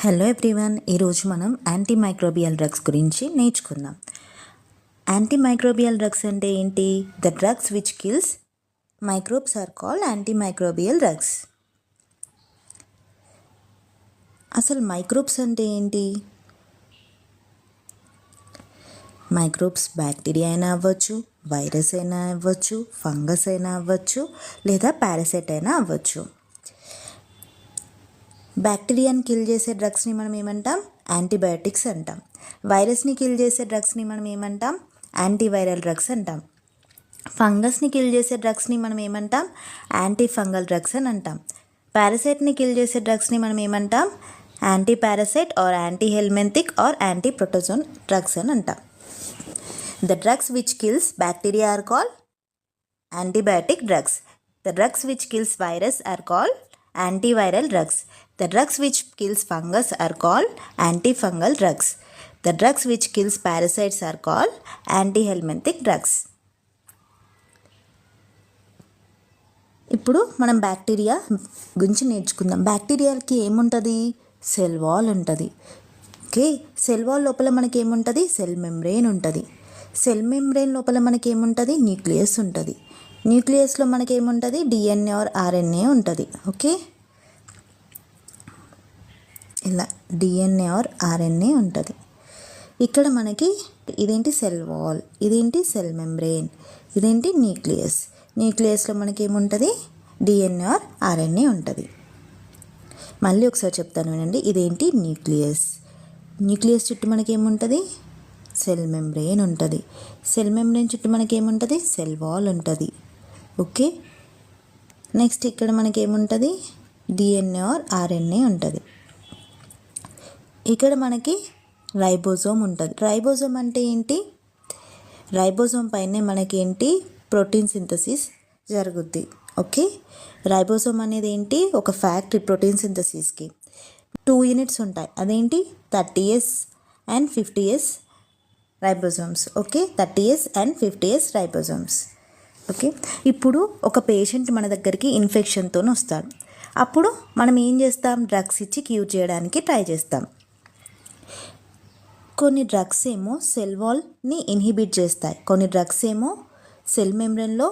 Hello everyone, ఈరోజు మనం antimicrobial drugs గురించి నేర్చుకుందాం. యాంటీమైక్రోబియల్ డ్రగ్స్ అంటే ఏంటి? The drugs which kills microbes are called antimicrobial drugs. అసలు మైక్రోబ్స్ అంటే ఏంటి? మైక్రోబ్స్ బ్యాక్టీరియా అయినా అవ్వచ్చు, వైరస్ అయినా అవ్వచ్చు, ఫంగస్ అయినా అవ్వచ్చు, లేదా పారాసైట్ అయినా అవ్వచ్చు. బ్యాక్టీరియాని కిల్ చేసే డ్రగ్స్ని మనం ఏమంటాం? యాంటీబయాటిక్స్ అంటాం. వైరస్ని కిల్ చేసే డ్రగ్స్ని మనం ఏమంటాం? యాంటీవైరల్ డ్రగ్స్ అంటాం. ఫంగస్ని కిల్ చేసే డ్రగ్స్ని మనం ఏమంటాం? యాంటీ ఫంగల్ డ్రగ్స్ అని అంటాం. పారాసైట్ని కిల్ చేసే డ్రగ్స్ని మనం ఏమంటాం? Anti parasite or anti helminthic or anti protozoan drugs అని అంటాం. The drugs which kills bacteria are called antibiotic drugs. The drugs which kills virus are called antiviral drugs. The drugs which kills fungus are called antifungal drugs. The drugs which kills parasites are called antihelminthic drugs. ఇప్పుడు మనం bacteria గురించి నేర్చుకుందాం. బ్యాక్టీరియాకి ఏముంటుంది? Cell wall ఉంటుంది. Okay, cell wall లోపల మనకి ఏముంటుంది? Cell membrane ఉంటుంది. సెల్ మెంబ్రెయిన్ లోపల మనకి ఏముంటుంది? న్యూక్లియస్ ఉంటుంది. న్యూక్లియస్లో మనకి ఏముంటుంది? డిఎన్ఏ ఆర్ ఆర్ఎన్ఏ ఉంటుంది. ఓకే, ఇలా డిఎన్ఏ ఆర్ ఆర్ఎన్ఏ ఉంటుంది. ఇక్కడ మనకి ఇదేంటి? సెల్ వాల్, ఇదేంటి? సెల్ మెంబ్రెయిన్, ఇదేంటి? న్యూక్లియస్. న్యూక్లియస్లో మనకి ఏముంటుంది? డిఎన్ఏ ఆర్ ఆర్ఎన్ఏ ఉంటుంది. మళ్ళీ ఒకసారి చెప్తాను వినండి. ఇదేంటి? న్యూక్లియస్. న్యూక్లియస్ చుట్టూ మనకి ఏముంటుంది? సెల్ మెంబ్రెయిన్ ఉంటుంది. సెల్ మెంబ్రెయిన్ చుట్టూ మనకి ఏముంటుంది? సెల్ వాల్ ఉంటుంది. ఓకే, నెక్స్ట్ ఇక్కడ మనకి ఏముంటుంది? డిఎన్ఏ ఆర్ ఆర్ఎన్ఏ ఉంటుంది. ఇక్కడ మనకి రైబోజోమ్ ఉంటుంది. రైబోజోమ్ అంటే ఏంటి? రైబోజోమ్ పైనే మనకి ఏంటి? ప్రోటీన్ సింథసిస్ జరుగుద్ది. ఓకే, రైబోజోమ్ అనేది ఏంటి? ఒక ఫ్యాక్టరీ ప్రోటీన్ సింథసిస్కి. 2 యూనిట్స్ ఉంటాయి. అదేంటి? 30S and 50S ribosomes. Okay, 30S and 50S ribosomes. Okay, ఇప్పుడు ఒక పేషెంట్ మన దగ్గరికి ఇన్ఫెక్షన్తో వస్తాడు. అప్పుడు మనం ఏం చేస్తాం? డ్రగ్స్ ఇచ్చి క్యూర్ చేయడానికి ట్రై చేస్తాం. కొన్ని డ్రగ్స్ ఏమో సెల్ వాల్ని ఇన్హిబిట్ చేస్తాయి. కొన్ని డ్రగ్స్ ఏమో సెల్ మెంబ్రెయిన్లో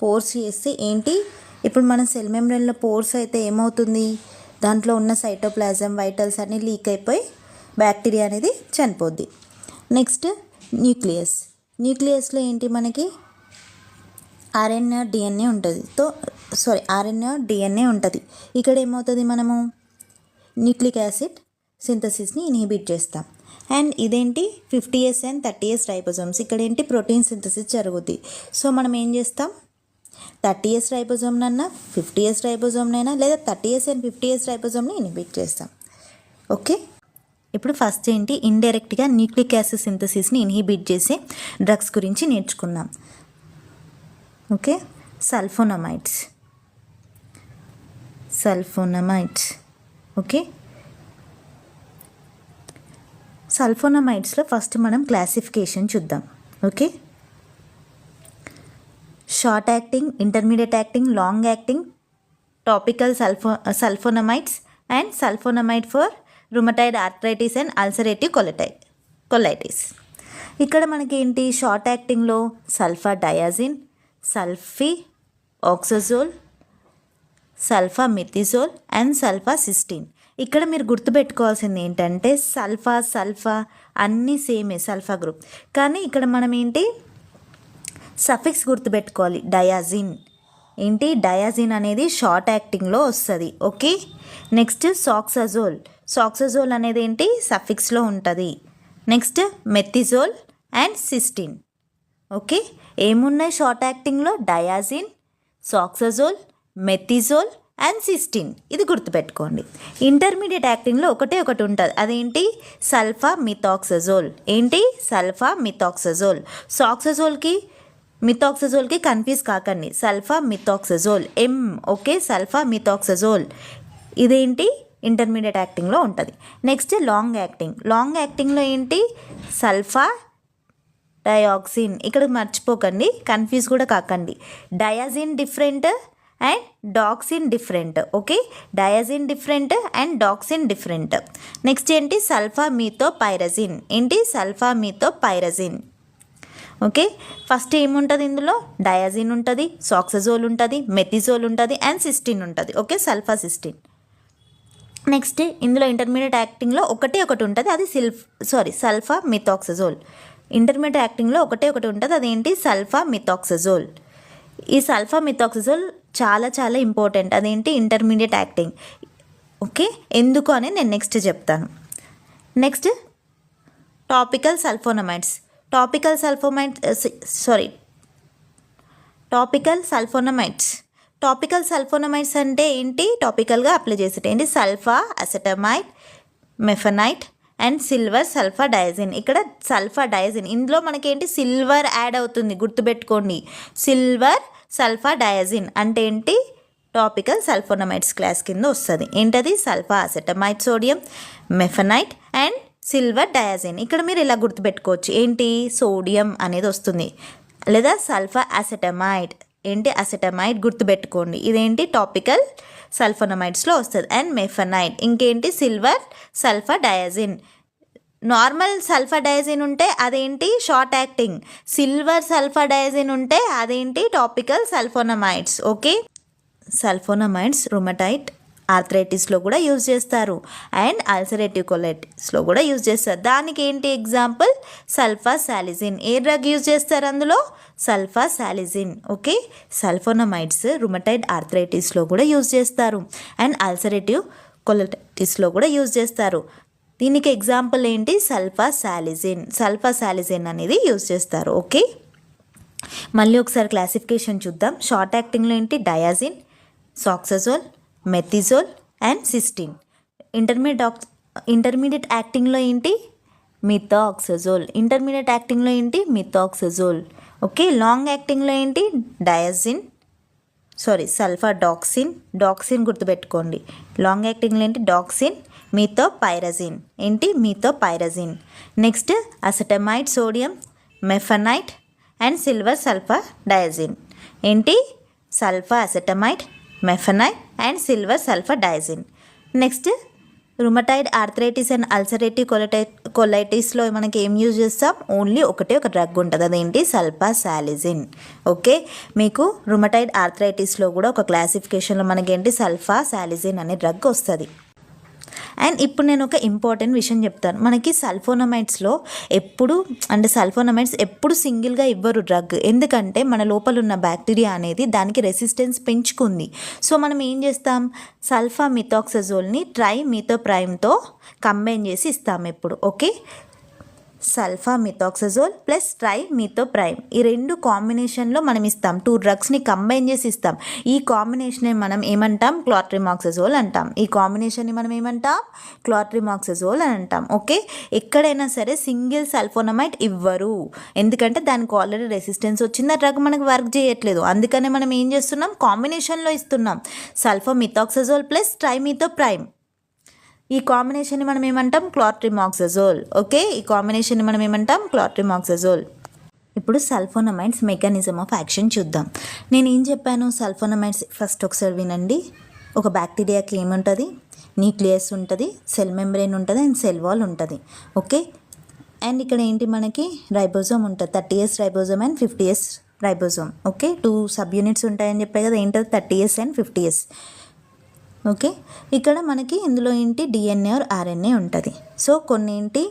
పోర్స్ చేస్తే ఏంటి? ఇప్పుడు మనం సెల్ మెంబ్రెయిన్లో పోర్స్ అయితే ఏమవుతుంది? దాంట్లో ఉన్న సైటోప్లాజం, వైటల్స్ అన్నీ లీక్ అయిపోయి బ్యాక్టీరియా అనేది చనిపోద్ది. Next nucleus. న్యూక్లియస్లో ఏంటి? మనకి ఆర్ఎన్ఏ డిఎన్ఏ ఉంటుంది. ఆర్ఎన్ఏ డిఎన్ఏ ఉంటుంది. ఇక్కడ ఏమవుతుంది? మనము న్యూక్లిక్ యాసిడ్ సింథసిస్ని ఇన్హిబిట్ చేస్తాం. అండ్ ఇదేంటి? 50S and 30S ribosomes. ఇక్కడ ఏంటి? ప్రోటీన్ సింథసిస్ జరుగుద్ది. సో మనం ఏం చేస్తాం? 30S రైబోజోమ్నైనా 50S రైబోజోమ్నైనా లేదా 30S and 50S రైబోజోమ్ని ఇన్హిబిట్ చేస్తాం. ఓకే, ఇప్పుడు ఫస్ట్ ఏంటి? ఇండైరెక్ట్గా న్యూక్లిక్ యాసిడ్ సింథసిస్ని ఇన్హిబిట్ చేసే డ్రగ్స్ గురించి నేర్చుకుందాం. Okay, sulphonamides. ఓకే, సల్ఫోనమైడ్స్లో ఫస్ట్ మనం క్లాసిఫికేషన్ చూద్దాం. Okay, short acting, intermediate acting, long acting, topical sulphonamides and sulphonamide for rheumatoid arthritis and ulcerative colitis. ఇక్కడ మనకి ఏంటి? షార్ట్ యాక్టింగ్లో సల్ఫాడయాజిన్, సల్ఫీఆక్సజోల్, సల్ఫామిథిజోల్ అండ్ సల్ఫాసిస్టిన్. ఇక్కడ మీరు గుర్తుపెట్టుకోవాల్సింది ఏంటంటే సల్ఫా అన్నీ సేమే, సల్ఫా గ్రూప్. కానీ ఇక్కడ మనం ఏంటి? సఫిక్స్ గుర్తుపెట్టుకోవాలి. డయాజిన్ ఏంటి? డయాజిన్ అనేది షార్ట్ యాక్టింగ్లో వస్తుంది. ఓకే, నెక్స్ట్ సాక్సజోల్ అనేది ఏంటి? సఫిక్స్లో ఉంటుంది. Next methizole and cytine. Okay, ఏమున్నాయి షార్ట్ యాక్టింగ్లో? Diazine, soxazole, methizole and cytine. ఇది గుర్తుపెట్టుకోండి. ఇంటర్మీడియట్ యాక్టింగ్లో ఒకటి ఉంటుంది. అదేంటి? సల్ఫామిథాక్సజోల్. ఏంటి? సల్ఫామిథాక్సజోల్. మిథాక్సజోల్కి కన్ఫ్యూజ్ కాకండి. Sulfamethoxazole okay, sulfamethoxazole. ఇదేంటి? ఇంటర్మీడియట్ యాక్టింగ్లో ఉంటుంది. నెక్స్ట్ లాంగ్ యాక్టింగ్లో ఏంటి? Sulfa doxine. ఇక్కడ మర్చిపోకండి, కన్ఫ్యూజ్ కూడా కాకండి. Diazine different, and doxine different. Okay, diazine different and doxine different. Next ఏంటి సల్ఫామీథోపైరజిన్. ఏంటి సల్ఫామీథోపైరజిన్. ఓకే, ఫస్ట్ ఏముంటుంది ఇందులో డయాజిన్ ఉంటుంది, సాక్సజోల్ ఉంటుంది, మెథిజోల్ ఉంటుంది అండ్ సిస్టిన్ ఉంటుంది. ఓకే, సల్ఫాసిస్టిన్. నెక్స్ట్ ఇందులో ఇంటర్మీడియట్ యాక్టింగ్లో ఒకటి ఉంటుంది, అది సల్ఫామిథాక్సజోల్. ఇంటర్మీడియట్ యాక్టింగ్లో ఒకటి ఉంటుంది, అదేంటి సల్ఫామిథాక్సజోల్. ఈ సల్ఫామిథాక్సజోల్ చాలా చాలా ఇంపార్టెంట్, అదేంటి ఇంటర్మీడియట్ యాక్టింగ్. ఓకే, ఎందుకు అని నేను నెక్స్ట్ చెప్తాను. Next topical sulfonamides. Topical sulfonamides అంటే ఏంటి, టాపికల్గా అప్లై చేసేటి ఏంటి sulfa acetamide, mafenide and silver sulfa diazine. ఇక్కడ సల్ఫా డయాజిన్, ఇందులో మనకేంటి సిల్వర్ యాడ్ అవుతుంది, గుర్తుపెట్టుకోండి. సిల్వర్ సల్ఫా డయాజిన్ అంటే ఏంటి, టాపికల్ సల్ఫోనమైడ్స్ క్లాస్ కింద వస్తుంది. ఏంటది sulfa acetamide sodium, mafenide and silver diazine. ఇక్కడ మీరు ఇలా గుర్తుపెట్టుకోవచ్చు, ఏంటి సోడియం అనేది వస్తుంది, లేదా సల్ఫా అసెటమైడ్, ఏంటి అసెటమైడ్ గుర్తుపెట్టుకోండి. ఇదేంటి టాపికల్ సల్ఫోనమైడ్స్లో వస్తుంది. అండ్ మెఫనైట్, ఇంకేంటి silver sulfa diazine. Normal sulfa diazine ఉంటే అదేంటి short acting, silver sulfa diazine ఉంటే అదేంటి topical sulfonamides. Okay, sulfonamides rheumatoid ఆర్థరైటిస్లో కూడా యూజ్ చేస్తారు అండ్ అల్సరేటివ్ కొలైటిస్లో కూడా యూజ్ చేస్తారు. దానికి ఏంటి ఎగ్జాంపుల్ సల్ఫాసాలిజిన్. ఏ డ్రగ్ యూజ్ చేస్తారు అందులో, సల్ఫాసాలిజిన్. ఓకే, సల్ఫోనమైడ్స్ రుమటైడ్ ఆర్థరైటిస్లో కూడా యూజ్ చేస్తారు అండ్ అల్సరేటివ్ కొలైటిస్లో కూడా యూజ్ చేస్తారు. దీనికి ఎగ్జాంపుల్ ఏంటి సల్ఫాసాలిజిన్ అనేది యూజ్ చేస్తారు. ఓకే, మళ్ళీ ఒకసారి క్లాసిఫికేషన్ చూద్దాం. షార్ట్ యాక్టింగ్లో ఏంటి diazine, soxazole, methizole and cystine. Intermediate యాక్టింగ్లో ఏంటి మిథాక్సజోల్. ఓకే, లాంగ్ యాక్టింగ్లో ఏంటి డాక్సిన్ గుర్తుపెట్టుకోండి. లాంగ్ యాక్టింగ్లో ఏంటి doxine, methopyrazine. Next acetamide sodium, mafenide and silver sulfa diazine. ఏంటి sulfa acetamide, mafenide and silver sulfa diazine. Next rheumatoid arthritis and ulcerative కొలైటిస్లో మనకి ఏం యూజ్ చేస్తాం, ఓన్లీ ఒక డ్రగ్ ఉంటుంది, అదేంటి సల్ఫాసాలిజిన్. ఓకే, మీకు రుమటైడ్ ఆర్థరైటిస్లో కూడా ఒక క్లాసిఫికేషన్లో మనకేంటి సల్ఫాసాలిజిన్ అనే డ్రగ్ వస్తుంది. అండ్ ఇప్పుడు నేను ఒక ఇంపార్టెంట్ విషయం చెప్తాను. మనకి సల్ఫోనమైడ్స్ ఎప్పుడు సింగిల్గా ఇవ్వరు డ్రగ్, ఎందుకంటే మన లోపల ఉన్న బ్యాక్టీరియా అనేది దానికి రెసిస్టెన్స్ పెంచుకుంది. సో మనం ఏం చేస్తాం, సల్ఫామిథాక్సజోల్ని ట్రైమిథోప్రైమ్తో కంబైన్ చేసి ఇస్తాం ఎప్పుడు. ఓకే, సల్ఫామిథాక్సజోల్ ప్లస్ ట్రైమిథోప్రైమ్, ఈ రెండు కాంబినేషన్లో మనం ఇస్తాం. 2 డ్రగ్స్ని కంబైన్ చేసి ఇస్తాం. ఈ కాంబినేషన్ మనం ఏమంటాం, క్లాట్రిమాక్సజోల్ అంటాం. అని అంటాం. ఓకే, ఎక్కడైనా సరే సింగిల్ సల్ఫోనమైడ్ ఇవ్వరు, ఎందుకంటే దానికి ఆల్రెడీ రెసిస్టెన్స్ వచ్చింది, ఆ డ్రగ్ మనకు వర్క్ చేయట్లేదు. అందుకనే మనం ఏం చేస్తున్నాం, కాంబినేషన్లో ఇస్తున్నాం సల్ఫామిథాక్సజోల్ ప్లస్ ట్రైమిథోప్రైమ్. ఈ కాంబినేషన్ని మనం ఏమంటాం, క్లాట్రిమాక్సజోల్. ఓకే, ఇప్పుడు సల్ఫోనమైడ్స్ మెకానిజం ఆఫ్ యాక్షన్ చూద్దాం. నేను ఏం చెప్పాను, సల్ఫోనమైడ్స్ ఫస్ట్ ఒకసారి వినండి. ఒక బ్యాక్టీరియాకి ఏముంటుంది, న్యూక్లియస్ ఉంటుంది, సెల్ మెంబ్రెయిన్ ఉంటుంది అండ్ సెల్ వాల్ ఉంటుంది. ఓకే, అండ్ ఇక్కడ ఏంటి మనకి రైబోజోమ్ ఉంటుంది, 30S ribosome and 50S ribosome. Okay, 2 sub units ఉంటాయని చెప్పాయి కదా, ఏంటది 30S అండ్ 50S. ఓకే, ఇక్కడ మనకి ఇందులో ఏంటి DNA ఆర్ RNA ఉంటుంది. సో కొన్ని ఏంటి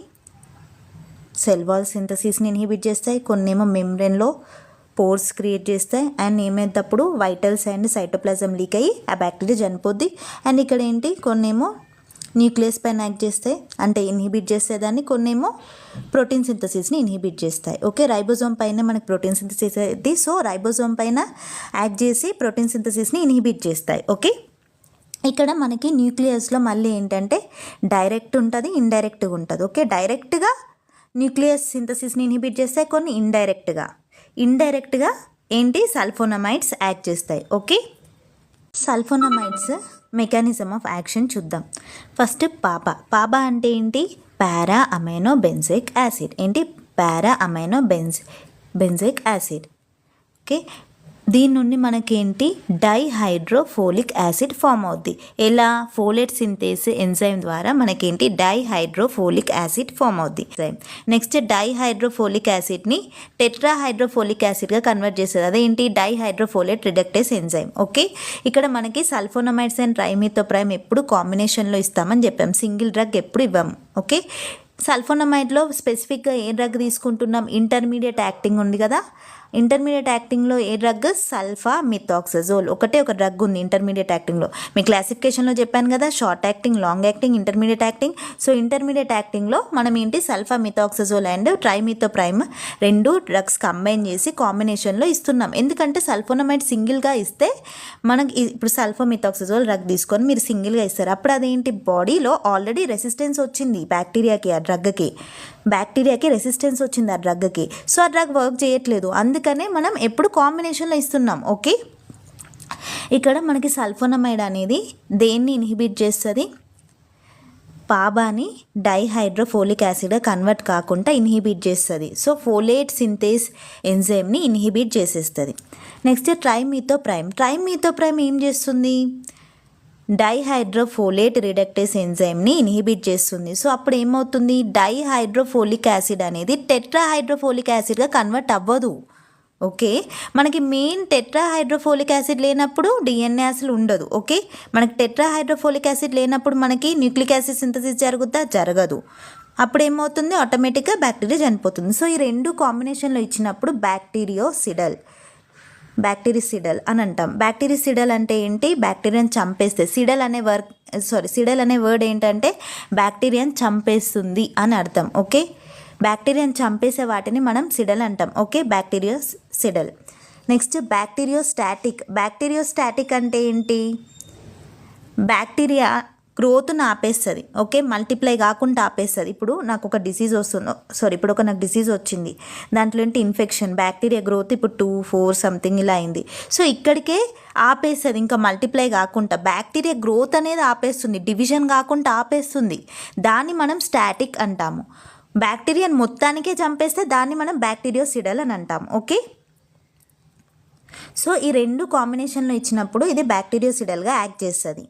సెల్ వాల్ సింథసిస్ని ఇన్హిబిట్ చేస్తాయి, కొన్ని ఏమో మెంబ్రెయిన్లో పోర్స్ క్రియేట్ చేస్తాయి అండ్ ఏమైనప్పుడు వైటల్స్ అండ్ సైటోప్లాజం లీక్ అయ్యి ఆ బ్యాక్టీరియా చనిపోద్ది. అండ్ ఇక్కడ ఏంటి కొన్ని ఏమో న్యూక్లియస్ పైన యాక్ట్ చేస్తాయి, అంటే ఇన్హిబిట్ చేసేదాన్ని, కొన్ని ఏమో ప్రోటీన్ సింథసిస్ని ఇన్హిబిట్ చేస్తాయి. ఓకే, రైబోజోమ్ పైన మనకి ప్రోటీన్ సింథసిస్ అయితే, సో రైబోజోమ్ పైన యాక్ట్ చేసి ప్రోటీన్ సింథసిస్ని ఇన్హిబిట్ చేస్తాయి. ఓకే, ఇక్కడ మనకి న్యూక్లియస్లో మళ్ళీ ఏంటంటే డైరెక్ట్ ఉంటుంది, ఇండైరెక్ట్గా ఉంటుంది. ఓకే, డైరెక్ట్గా న్యూక్లియస్ సింథసిస్ని ఇన్హిబిట్ చేస్తాయి, కొన్ని ఇండైరెక్ట్గా ఏంటి సల్ఫోనమైడ్స్ యాక్ట్ చేస్తాయి. Okay, sulphonamides mechanism of action చూద్దాం. ఫస్ట్ పాబా అంటే ఏంటి, పారా అమైనో బెంజిక్ యాసిడ్. ఏంటి పారా అమైనో బెంజిక్ యాసిడ్. ఓకే, దీని నుండి మనకేంటి డైహైడ్రోఫోలిక్ యాసిడ్ ఫామ్ అవుద్ది. ఎలా? ఫోలేట్ సింథేస్ ఎంజైమ్ ద్వారా మనకేంటి డైహైడ్రోఫోలిక్ యాసిడ్ ఫామ్ అవుద్ది. నెక్స్ట్ డైహైడ్రోఫోలిక్ యాసిడ్ని టెట్రాహైడ్రోఫోలిక్ యాసిడ్గా కన్వర్ట్ చేస్తుంది. అదేంటి? Dihydrofolate రిడక్టేస్ enzyme. ఓకే, ఇక్కడ మనకి సల్ఫోనమైడ్స్ అండ్ ట్రైమిథోప్రైమ్ ఎప్పుడు కాంబినేషన్లో ఇస్తామని చెప్పాం, సింగిల్ డ్రగ్ ఎప్పుడు ఇవ్వము. ఓకే, సల్ఫోనమైడ్లో స్పెసిఫిక్గా ఏ డ్రగ్ తీసుకుంటున్నాం? ఇంటర్మీడియట్ యాక్టింగ్ ఉంది కదా, ఇంటర్మీడియట్ యాక్టింగ్లో ఏ డ్రగ్? సల్ఫామిథాక్సజోల్. ఒకటే ఒక డ్రగ్ ఉంది ఇంటర్మీడియట్ యాక్టింగ్లో. మీ క్లాసిఫికేషన్లో చెప్పాను కదా, short acting, long acting, intermediate acting. So intermediate యాక్టింగ్లో మనం ఏంటి? సల్ఫామిథాక్సజోల్ అండ్ ట్రైమిథోప్రైమ్ రెండు డ్రగ్స్ కంబైన్ చేసి కాంబినేషన్లో ఇస్తున్నాం. ఎందుకంటే సల్ఫోనమైడ్ సింగిల్గా ఇస్తే మనకి ఇప్పుడు సల్ఫామిథాక్సజోల్ డ్రగ్ తీసుకొని మీరు సింగిల్గా ఇస్తారు, అప్పుడు అదేంటి? బాడీలో ఆల్రెడీ రెసిస్టెన్స్ వచ్చింది బ్యాక్టీరియాకి, ఆ డ్రగ్కి బ్యాక్టీరియాకి రెసిస్టెన్స్ వచ్చింది ఆ డ్రగ్కి. సో ఆ డ్రగ్ వర్క్ చేయట్లేదు, అందుకనే మనం ఎప్పుడు కాంబినేషన్లో ఇస్తున్నాం. ఓకే, ఇక్కడ మనకి సల్ఫోనమైడ్ అనేది దేన్ని ఇన్హిబిట్ చేస్తుంది? పాబాని డైహైడ్రోఫోలిక్ యాసిడ్గా కన్వర్ట్ కాకుండా ఇన్హిబిట్ చేస్తుంది. సో ఫోలేట్ సింథేస్ ఎంజైమ్ని ఇన్హిబిట్ చేసేస్తుంది. నెక్స్ట్ ట్రైమిథోప్రైమ్ ఏం చేస్తుంది? డైహైడ్రోఫోలేట్ రిడక్టేస్ ఎంజైమ్ని ఇన్హిబిట్ చేస్తుంది. సో అప్పుడు ఏమవుతుంది? డైహైడ్రోఫోలిక్ యాసిడ్ అనేది టెట్రాహైడ్రోఫోలిక్ యాసిడ్గా కన్వర్ట్ అవ్వదు. ఓకే, మనకి మెయిన్ టెట్రాహైడ్రోఫోలిక్ యాసిడ్ లేనప్పుడు డిఎన్ఏ అసలు ఉండదు. ఓకే, మనకి టెట్రాహైడ్రోఫోలిక్ యాసిడ్ లేనప్పుడు మనకి న్యూక్లిక్ యాసిడ్ సింథసిస్ జరుగుద్దా? జరగదు. అప్పుడు ఏమవుతుంది? ఆటోమేటిక్గా బ్యాక్టీరియా చనిపోతుంది. సో ఈ రెండు కాంబినేషన్లో ఇచ్చినప్పుడు బ్యాక్టీరిసిడల్ అని అంటాం. బ్యాక్టీరిసిడల్ అంటే ఏంటి? బ్యాక్టీరియాని చంపేస్తే. సిడల్ అనే వర్డ్ ఏంటంటే బ్యాక్టీరియాని చంపేస్తుంది అని అర్థం. ఓకే, బ్యాక్టీరియాని చంపేసే వాటిని మనం సిడల్ అంటాం. ఓకే, బ్యాక్టీరియోసిడల్. నెక్స్ట్ బ్యాక్టీరియోస్టాటిక్ అంటే ఏంటి? బ్యాక్టీరియా గ్రోత్ను ఆపేస్తుంది. ఓకే, మల్టిప్లై కాకుండా ఆపేస్తుంది. ఇప్పుడు నాకు డిసీజ్ వచ్చింది, దాంట్లో ఏంటి? ఇన్ఫెక్షన్, బ్యాక్టీరియా గ్రోత్ ఇప్పుడు 2, 4 సంథింగ్ ఇలా అయింది. సో ఇక్కడికే ఆపేస్తుంది, ఇంకా మల్టిప్లై కాకుండా. బ్యాక్టీరియా గ్రోత్ అనేది ఆపేస్తుంది, డివిజన్ కాకుండా ఆపేస్తుంది. దాన్ని మనం స్టాటిక్ అంటాము. బ్యాక్టీరియాని మొత్తానికే చంపేస్తే దాన్ని మనం బ్యాక్టీరియోసిడల్ అని అంటాము. ఓకే, సో ఈ రెండు కాంబినేషన్లో ఇచ్చినప్పుడు ఇది బ్యాక్టీరియోసిడల్గా యాక్ట్ చేస్తుంది.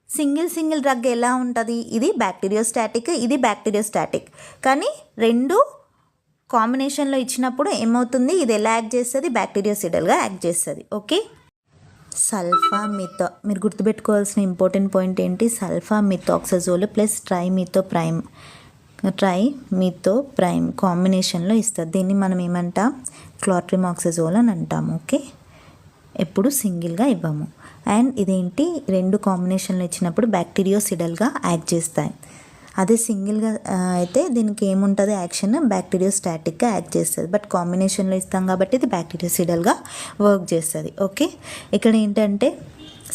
సింగిల్ డ్రగ్ ఎలా ఉంటుంది? ఇది బ్యాక్టీరియోస్టాటిక్, ఇది బ్యాక్టీరియోస్టాటిక్. కానీ రెండు కాంబినేషన్లో ఇచ్చినప్పుడు ఏమవుతుంది? ఇది ఎలా యాక్ట్ చేస్తుంది? బ్యాక్టీరియోసిడల్గా యాక్ట్ చేస్తుంది. ఓకే, మీరు గుర్తుపెట్టుకోవాల్సిన ఇంపార్టెంట్ పాయింట్ ఏంటి? సల్ఫామిథాక్సజోల్ ప్లస్ ట్రైమిథోప్రైమ్ కాంబినేషన్లో ఇస్తుంది. దీన్ని మనం ఏమంటాం? క్లోట్రిమాక్సజోల్ అని అంటాము. ఓకే, ఎప్పుడు సింగిల్గా ఇవ్వము. అండ్ ఇదేంటి? రెండు కాంబినేషన్లో ఇచ్చినప్పుడు బ్యాక్టీరియోసిడల్గా యాక్ట్ చేస్తాయి. అదే సింగిల్గా అయితే దీనికి ఏముంటుంది యాక్షన్? బ్యాక్టీరియోస్టాటిక్గా యాక్ట్ చేస్తుంది. బట్ కాంబినేషన్లో ఇస్తాం కాబట్టి ఇది బ్యాక్టీరియోసిడల్గా వర్క్ చేస్తుంది. ఓకే, ఇక్కడ ఏంటంటే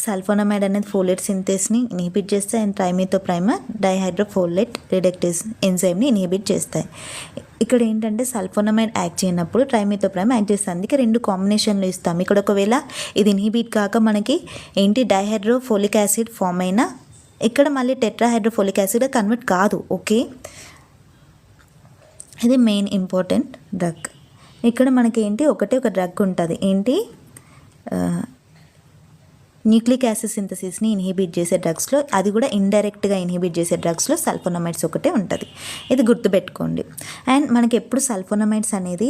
సల్ఫోనమైడ్ అనేది ఫోలేట్ సింథేస్ని ఇన్హిబిట్ చేస్తాయి అండ్ ట్రైమిథోప్రైమ్ డైహైడ్రోఫోలేట్ రిడక్టేస్ ఎంజైమ్ని ఇన్హిబిట్ చేస్తాయి. ఇక్కడ ఏంటంటే సల్ఫోనమైడ్ యాక్ట్ చేయనప్పుడు ట్రైమిథోప్రైమ్ యాక్ట్ చేస్తుంది, అందుకే రెండు కాంబినేషన్లో ఇస్తాం. ఇక్కడ ఒకవేళ ఇది ఇన్హిబిట్ కాక మనకి ఏంటి? డైహైడ్రోఫోలిక్ యాసిడ్ ఫామ్ అయినా ఇక్కడ మళ్ళీ టెట్రాహైడ్రోఫోలిక్ యాసిడ్ కన్వర్ట్ కాదు. ఓకే, ఇది మెయిన్ ఇంపార్టెంట్ డ్రగ్. ఇక్కడ మనకి ఏంటి? ఒక డ్రగ్ ఉంటుంది, ఏంటి? న్యూక్లిక్ యాసిడ్ సింథసిస్ని ఇన్హిబిట్ చేసే డ్రగ్స్లో, అది కూడా ఇండైరెక్ట్గా ఇన్హిబిట్ చేసే డ్రగ్స్లో సల్ఫోనమైడ్స్ ఒకటే ఉంటుంది. ఇది గుర్తుపెట్టుకోండి. అండ్ మనకి ఎప్పుడు సల్ఫోనమైడ్స్ అనేది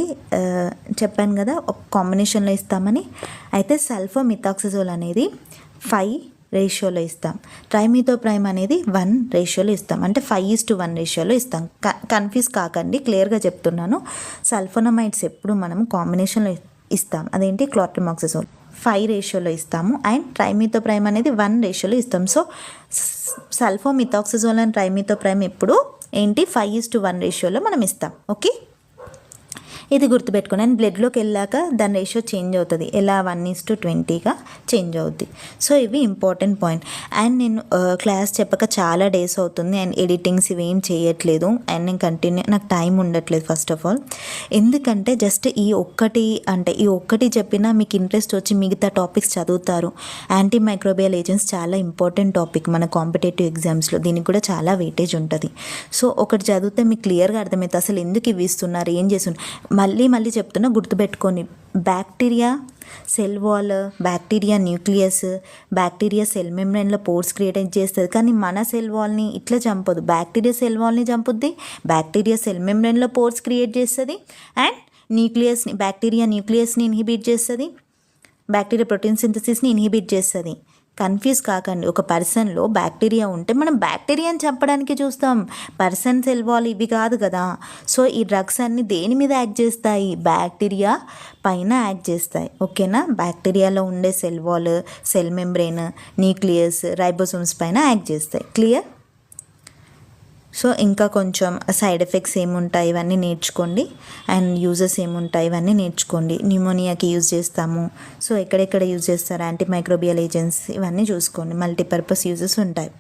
చెప్పాను కదా ఒక కాంబినేషన్లో ఇస్తామని. అయితే సల్ఫోమిథాక్సజోల్ అనేది 5 రేషియోలో ఇస్తాం, ట్రైమిథోప్రైమ్ అనేది 1 రేషియోలో ఇస్తాం, అంటే 5:1 రేషియోలో ఇస్తాం. కన్ఫ్యూజ్ కాకండి, క్లియర్గా చెప్తున్నాను. సల్ఫోనమైడ్స్ ఎప్పుడు మనం కాంబినేషన్లో ఇస్తాం, అదేంటి? క్లోట్రిమాక్సజోల్ 5 రేషియోలో ఇస్తాము అండ్ ట్రైమిథోప్రైమ్ అనేది 1 రేషియోలో ఇస్తాం. సో సల్ఫోమిథాక్సజోల్ అండ్ ట్రైమిథోప్రైమ్ ఎప్పుడు ఏంటి? 5:1 రేషియోలో మనం ఇస్తాం. ఓకే, ఇది గుర్తుపెట్టుకోండి. అండ్ బ్లడ్లోకి వెళ్ళాక దాని రేషియో చేంజ్ అవుతుంది, ఎలా? 1:20గా చేంజ్ అవుద్ది. సో ఇవి ఇంపార్టెంట్ పాయింట్. అండ్ నేను క్లాస్ చెప్పక చాలా డేస్ అవుతుంది అండ్ ఎడిటింగ్స్ ఇవేం చేయట్లేదు అండ్ నేను నాకు టైం ఉండట్లేదు ఫస్ట్ ఆఫ్ ఆల్. ఎందుకంటే జస్ట్ ఈ ఒక్కటి చెప్పినా మీకు ఇంట్రెస్ట్ వచ్చి మిగతా టాపిక్స్ చదువుతారు. యాంటీ మైక్రోబియల్ ఏజెంట్స్ చాలా ఇంపార్టెంట్ టాపిక్ మన కాంపిటేటివ్ ఎగ్జామ్స్లో, దీనికి కూడా చాలా వెయిటేజ్ ఉంటుంది. సో ఒకటి చదివితే మీకు క్లియర్గా అర్థమవుతుంది అసలు ఎందుకు ఇవి ఇస్తున్నారు, ఏం చేస్తున్నారు. మళ్ళీ మళ్ళీ చెప్తున్నా, గుర్తుపెట్టుకొని. Bacteria cell wall, bacteria nucleus, bacteria cell మెంబ్రేన్లో పోర్స్ క్రియేట్ చేస్తుంది, కానీ మన సెల్ వాల్ని ఇట్లా చంపదు. బ్యాక్టీరియా సెల్ వాల్ని చంపుద్ది, బ్యాక్టీరియా సెల్ మెంబ్రేన్లో పోర్స్ క్రియేట్ చేస్తుంది, అండ్ బ్యాక్టీరియా న్యూక్లియస్ని ఇన్హిబిట్ చేస్తుంది, బ్యాక్టీరియా ప్రోటీన్ సింథసిస్ని ఇన్హిబిట్ చేస్తుంది. కన్ఫ్యూజ్ కాకండి. ఒక పర్సన్లో బ్యాక్టీరియా ఉంటే మనం బ్యాక్టీరియాని చంపడానికి చూస్తాం, పర్సన్ సెల్ వాల్ ఇవి కాదు కదా. సో ఈ డ్రగ్స్ అన్నీ దేని మీద యాక్ట్ చేస్తాయి? బ్యాక్టీరియా పైన యాక్ట్ చేస్తాయి. ఓకేనా? బ్యాక్టీరియాలో ఉండే cell wall, cell membrane, nucleus, ribosomes పైన యాక్ట్ చేస్తాయి. క్లియర్? సో ఇంకా కొంచెం సైడ్ ఎఫెక్ట్స్ ఏముంటాయి ఇవన్నీ నేర్చుకోండి, అండ్ యూజెస్ ఏముంటాయి ఇవన్నీ నేర్చుకోండి. న్యూమోనియాకి యూజ్ చేస్తాము, సో ఎక్కడెక్కడ యూజ్ చేస్తారు, యాంటీమైక్రోబియల్ ఏజెంట్స్, ఇవన్నీ చూసుకోండి. మల్టీపర్పస్ యూజెస్ ఉంటాయి.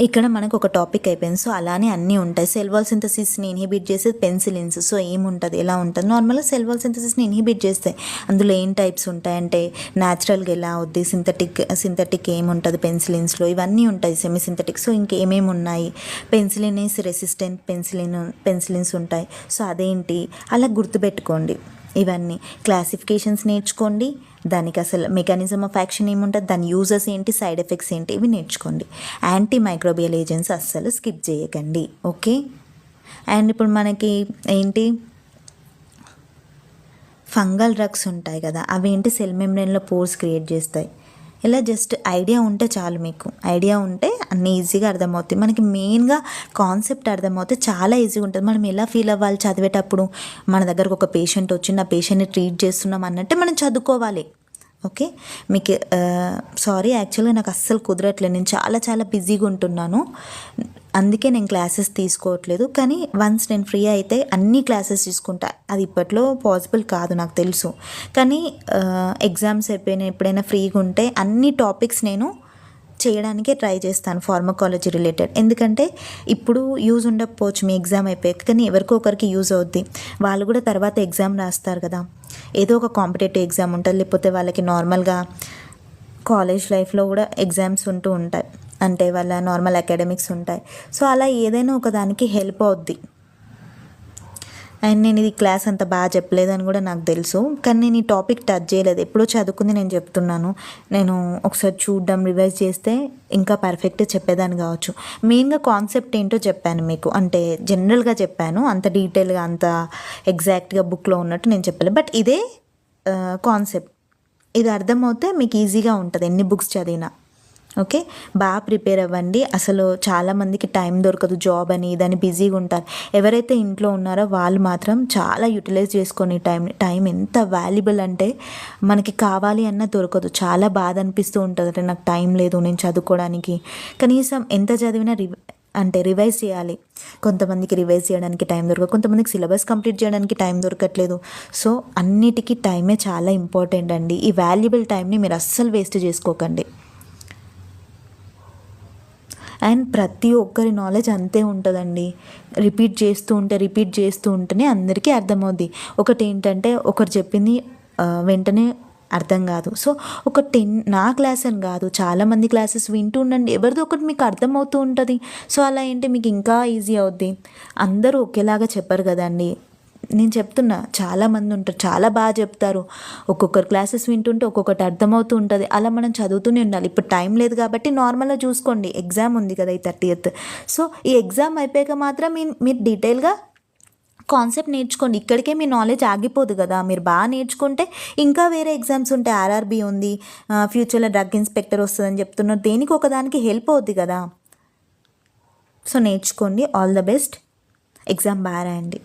ఇక్కడ మనకు ఒక టాపిక్ అయిపోయింది. సో అలానే అన్నీ ఉంటాయి. సెల్ వాల్ సింథసిస్ని ఇన్హిబిట్ చేసేది పెన్సిలిన్స్. సో ఏముంటుంది, ఎలా ఉంటుంది? నార్మల్గా సెల్ వాల్ సింథసిస్ని ఇన్హిబిట్ చేస్తాయి. అందులో ఏం టైప్స్ ఉంటాయంటే న్యాచురల్గా ఎలా అవుద్ది, సింథటిక్ ఏముంటుంది పెన్సిలిన్స్లో, ఇవన్నీ ఉంటాయి. Semi synthetic. సో ఇంకేమేమి ఉన్నాయి? పెన్సిలిన్ ఈస్ రెసిస్టెంట్ పెన్సిలిన్స్ ఉంటాయి. సో అదేంటి, అలా గుర్తుపెట్టుకోండి. ఇవన్నీ క్లాసిఫికేషన్స్ నేర్చుకోండి, దానికి అసలు మెకానిజం ఆఫ్ యాక్షన్ ఏముంటుంది, దాని యూజెస్ ఏంటి, సైడ్ ఎఫెక్ట్స్ ఏంటి, ఇవి నేర్చుకోండి. యాంటీ మైక్రోబియల్ ఏజెంట్స్ అస్సలు స్కిప్ చేయకండి. ఓకే? అండ్ ఇప్పుడు మనకి ఏంటి, ఫంగల్ డ్రగ్స్ ఉంటాయి కదా, అవేంటి సెల్ మెంబ్రేన్లో పోర్స్ క్రియేట్ చేస్తాయి. ఇలా జస్ట్ ఐడియా ఉంటే చాలు. మీకు ఐడియా ఉంటే అన్నీ ఈజీగా అర్థమవుతాయి. మనకి మెయిన్గా కాన్సెప్ట్ అర్థమవుతే చాలా ఈజీగా ఉంటుంది. మనం ఎలా ఫీల్ అవ్వాలి చదివేటప్పుడు, మన దగ్గరకు ఒక పేషెంట్ వచ్చి నా పేషెంట్ని ట్రీట్ చేస్తున్నాం అన్నట్టే మనం చదువుకోవాలి. ఓకే? మీకు సారీ, యాక్చువల్గా నాకు అస్సలు కుదరట్లేదు, నేను చాలా బిజీగా ఉంటున్నాను, అందుకే నేను క్లాసెస్ తీసుకోవట్లేదు. కానీ వన్స్ నేను ఫ్రీ అయితే అన్ని క్లాసెస్ తీసుకుంటా. అది ఇప్పట్లో పాసిబుల్ కాదు నాకు తెలుసు, కానీ ఎగ్జామ్స్ అయిపోయినా ఎప్పుడైనా ఫ్రీగా ఉంటే అన్ని టాపిక్స్ నేను చేయడానికే ట్రై చేస్తాను, ఫార్మకాలజీ రిలేటెడ్. ఎందుకంటే ఇప్పుడు యూజ్ ఉండకపోవచ్చు మీ ఎగ్జామ్ అయిపోయాక, కానీ ఎవరికో ఒకరికి యూజ్ అవుద్ది. వాళ్ళు కూడా తర్వాత ఎగ్జామ్ రాస్తారు కదా, ఏదో ఒక కాంపిటేటివ్ ఎగ్జామ్ ఉంటుంది, లేకపోతే వాళ్ళకి నార్మల్గా కాలేజ్ లైఫ్లో కూడా ఎగ్జామ్స్ ఉంటూ ఉంటాయి, అంటే వాళ్ళ నార్మల్ అకాడమిక్స్ ఉంటాయి. సో అలా ఏదైనా ఒక దానికి హెల్ప్ అవుద్ది. అండ్ నేను ఇది క్లాస్ అంత బాగా చెప్పలేదని కూడా నాకు తెలుసు, కానీ నేను ఈ టాపిక్ టచ్ చేయలేదు, ఎప్పుడో చదువుకుంది నేను చెప్తున్నాను. నేను ఒకసారి చూడడం, రివైజ్ చేస్తే ఇంకా పర్ఫెక్ట్గా చెప్పేదాన్ని కావచ్చు. మెయిన్గా కాన్సెప్ట్ ఏంటో చెప్పాను మీకు, అంటే జనరల్గా చెప్పాను, అంత డీటెయిల్గా అంత ఎగ్జాక్ట్గా బుక్లో ఉన్నట్టు నేను చెప్పలేదు. బట్ ఇదే కాన్సెప్ట్, ఇది అర్థమవుతే మీకు ఈజీగా ఉంటుంది ఎన్ని బుక్స్ చదివినా. ఓకే? బాగా ప్రిపేర్ అవ్వండి. అసలు చాలామందికి టైం దొరకదు, జాబ్ అని ఇదని బిజీగా ఉంటారు. ఎవరైతే ఇంట్లో ఉన్నారో వాళ్ళు మాత్రం చాలా యూటిలైజ్ చేసుకొని టైం ఎంత వాల్యుబుల్ అంటే మనకి కావాలి అన్న దొరకదు. చాలా బాధ అనిపిస్తూ ఉంటుంది, అంటే నాకు టైం లేదు నేను చదువుకోవడానికి. కనీసం ఎంత చదివినా రివైజ్ చేయాలి. కొంతమందికి రివైజ్ చేయడానికి టైం దొరకదు, కొంతమందికి సిలబస్ కంప్లీట్ చేయడానికి టైం దొరకట్లేదు. సో అన్నిటికీ టైమే చాలా ఇంపార్టెంట్ అండి. ఈ వాల్యుబుల్ టైంని మీరు అస్సలు వేస్ట్ చేసుకోకండి. అండ్ ప్రతి ఒక్కరి నాలెడ్జ్ అంతే ఉంటుందండి, రిపీట్ చేస్తూ ఉంటేనే అందరికీ అర్థమవుద్ది. ఒకటి ఏంటంటే ఒకరు చెప్పింది వెంటనే అర్థం కాదు. సో ఒక నా క్లాస్ అని కాదు, చాలామంది క్లాసెస్ వింటూ ఉండండి, ఎవరిదో ఒకటి మీకు అర్థమవుతూ ఉంటుంది. సో అలా ఏంటి మీకు ఇంకా ఈజీ అవుద్ది. అందరూ ఒకేలాగా చెప్పరు కదండి, నేను చెప్తున్నా, చాలామంది ఉంటారు చాలా బాగా చెప్తారు, ఒక్కొక్కరు క్లాసెస్ వింటుంటే ఒక్కొక్కటి అర్థమవుతూ ఉంటుంది. అలా మనం చదువుతూనే ఉండాలి. ఇప్పుడు టైం లేదు కాబట్టి నార్మల్గా చూసుకోండి, ఎగ్జామ్ ఉంది కదా ఈ 30th. సో ఈ ఎగ్జామ్ అయిపోయాక మాత్రం మీరు డీటెయిల్గా కాన్సెప్ట్ నేర్చుకోండి. ఇక్కడికే మీ నాలెడ్జ్ ఆగిపోదు కదా, మీరు బాగా నేర్చుకుంటే ఇంకా వేరే ఎగ్జామ్స్ ఉంటాయి. ఆర్ఆర్బీ ఉంది, ఫ్యూచర్లో డ్రగ్ ఇన్స్పెక్టర్ వస్తుందని చెప్తున్నారు, దేనికి ఒకదానికి హెల్ప్ అవుద్ది కదా. సో నేర్చుకోండి. All the best. ఎగ్జామ్ బాగా రాయండి.